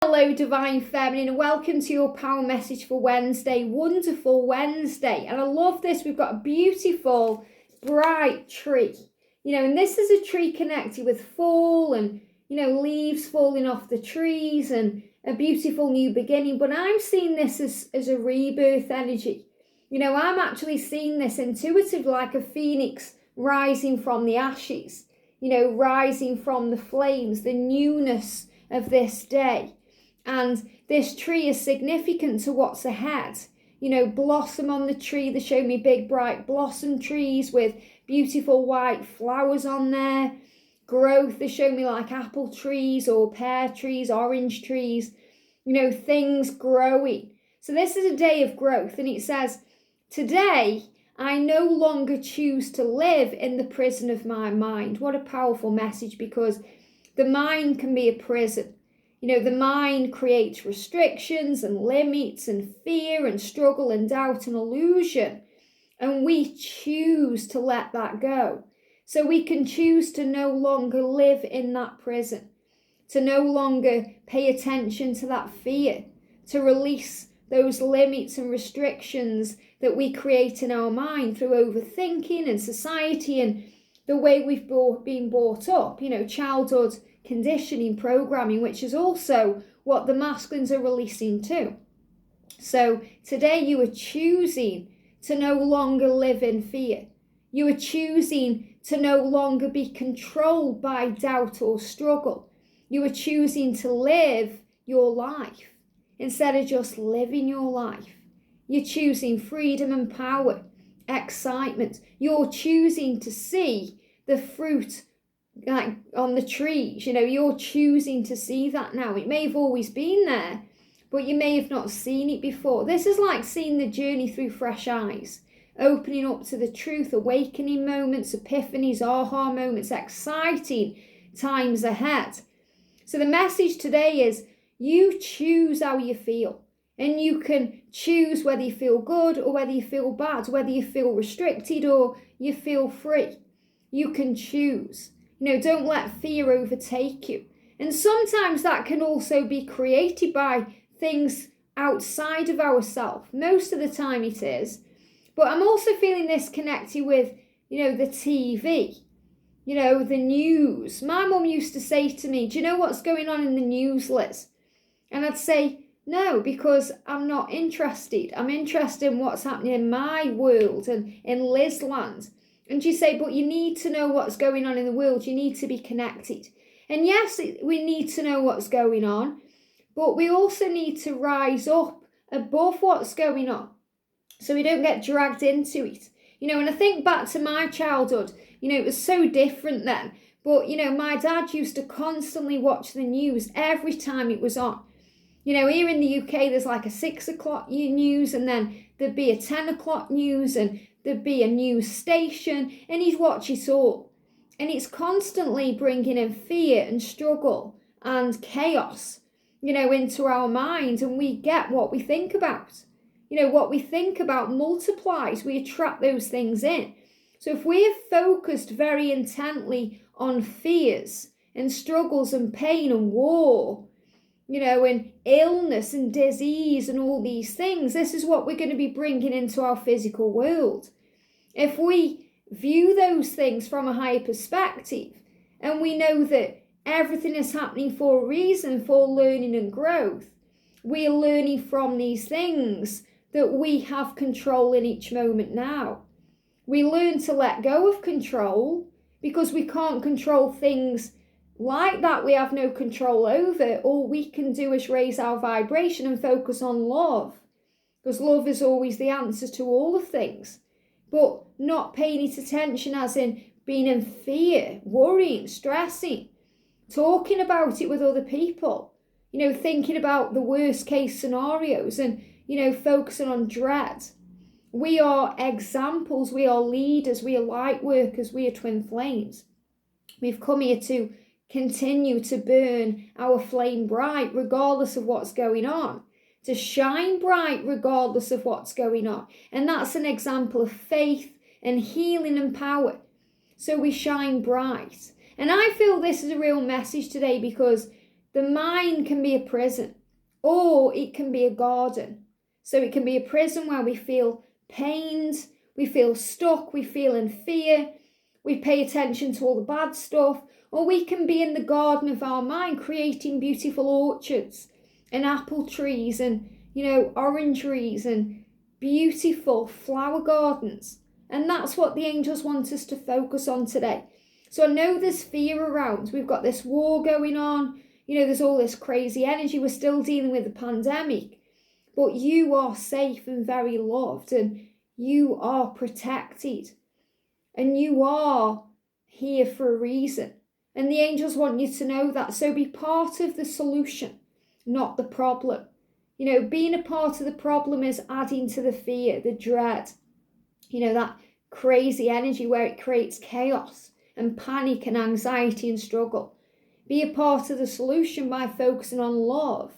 Hello Divine Feminine, and welcome to your power message for Wednesday, wonderful Wednesday. And I love this, we've got a beautiful bright tree, and this is a tree connected with fall and leaves falling off the trees and a beautiful new beginning. But I'm seeing this as a rebirth energy. I'm actually seeing this intuitive, like a phoenix rising from the ashes, rising from the flames, the newness of this day. And this tree is significant to what's ahead. Blossom on the tree. They show me big, bright blossom trees with beautiful white flowers on there. Growth, they show me like apple trees or pear trees, orange trees, things growing. So this is a day of growth. And it says, today, I no longer choose to live in the prison of my mind. What a powerful message, because the mind can be a prison. The mind creates restrictions and limits and fear and struggle and doubt and illusion. And we choose to let that go. So we can choose to no longer live in that prison, to no longer pay attention to that fear, to release those limits and restrictions that we create in our mind through overthinking and society and the way we've been brought up, childhood conditioning, programming, which is also what the masculines are releasing too. So today you are choosing to no longer live in fear. You are choosing to no longer be controlled by doubt or struggle. You are choosing to live your life instead of just living your life. You're choosing freedom and power, excitement. You're choosing to see the fruit like on the trees. You're choosing to see that now. It may have always been there, but you may have not seen it before. This is like seeing the journey through fresh eyes, opening up to the truth, awakening moments, epiphanies, aha moments, exciting times ahead. So the message today is you choose how you feel, and you can choose whether you feel good or whether you feel bad, whether you feel restricted or you feel free. You can choose. Don't let fear overtake you. And sometimes that can also be created by things outside of ourselves. Most of the time it is. But I'm also feeling this connected with, the TV, the news. My mum used to say to me, do you know what's going on in the news, Liz? And I'd say, no, because I'm not interested. I'm interested in what's happening in my world and in Liz land. And you say, but you need to know what's going on in the world. You need to be connected. And yes, we need to know what's going on, but we also need to rise up above what's going on so we don't get dragged into it. And I think back to my childhood, it was so different then. But, my dad used to constantly watch the news every time it was on. Here in the UK, there's like a 6 o'clock news, and then there'd be a 10 o'clock news, and there'd be a news station, and he'd watch it all. And it's constantly bringing in fear and struggle and chaos, into our minds, and we get what we think about. What we think about multiplies. We attract those things in. So if we're focused very intently on fears and struggles and pain and war, and illness and disease and all these things, this is what we're going to be bringing into our physical world. If we view those things from a higher perspective, and we know that everything is happening for a reason, for learning and growth, we are learning from these things that we have control in each moment now. We learn to let go of control because we can't control things like that we have no control over. All we can do is raise our vibration and focus on love, because love is always the answer to all of things. But not paying it attention as in being in fear, worrying, stressing, talking about it with other people, thinking about the worst case scenarios and, focusing on dread. We are examples, we are leaders, we are light workers, we are twin flames. We've come here to continue to burn our flame bright regardless of what's going on, to shine bright regardless of what's going on. And that's an example of faith and healing and power. So we shine bright. And I feel this is a real message today because The mind can be a prison, or it can be a garden. So it can be a prison where we feel pained, we feel stuck, we feel in fear, we pay attention to all the bad stuff, or we can be in the garden of our mind creating beautiful orchards and apple trees and, orangeries and beautiful flower gardens. And that's what the angels want us to focus on today. So I know there's fear around. We've got this war going on. There's all this crazy energy. We're still dealing with the pandemic. But you are safe and very loved, and you are protected. And you are here for a reason. And the angels want you to know that. So be part of the solution, not the problem. Being a part of the problem is adding to the fear, the dread, that crazy energy where it creates chaos and panic and anxiety and struggle. Be a part of the solution by focusing on love,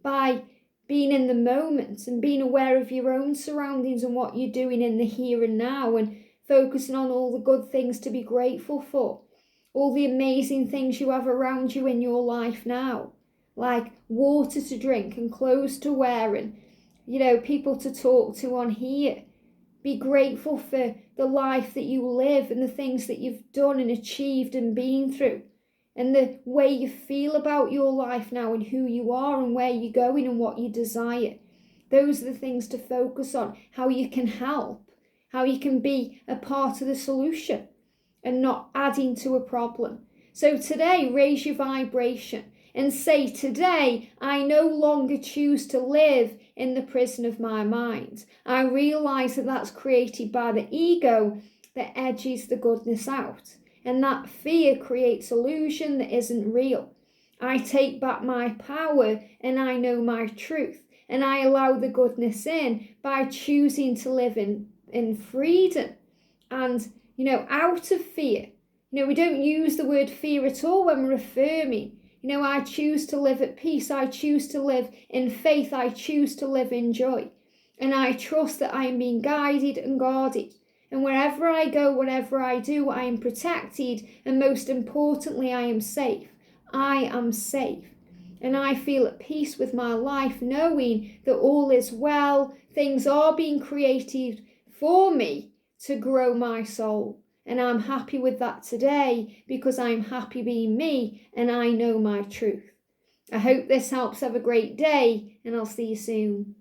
by being in the moment and being aware of your own surroundings and what you're doing in the here and now, and focusing on all the good things to be grateful for, all the amazing things you have around you in your life now, like water to drink and clothes to wear and, people to talk to on here. Be grateful for the life that you live and the things that you've done and achieved and been through, and the way you feel about your life now and who you are and where you're going and what you desire. Those are the things to focus on, how you can help, how you can be a part of the solution and not adding to a problem. So today, raise your vibration and say, today, I no longer choose to live in the prison of my mind. I realise that that's created by the ego that edges the goodness out. And that fear creates illusion that isn't real. I take back my power and I know my truth. And I allow the goodness in by choosing to live in freedom and, out of fear. We don't use the word fear at all when we're affirming. I choose to live at peace. I choose to live in faith. I choose to live in joy. And I trust that I am being guided and guarded. And wherever I go, whatever I do, I am protected. And most importantly, I am safe. I am safe. And I feel at peace with my life, knowing that all is well. Things are being created for me to grow my soul. And I'm happy with that today because I'm happy being me and I know my truth. I hope this helps. Have a great day and I'll see you soon.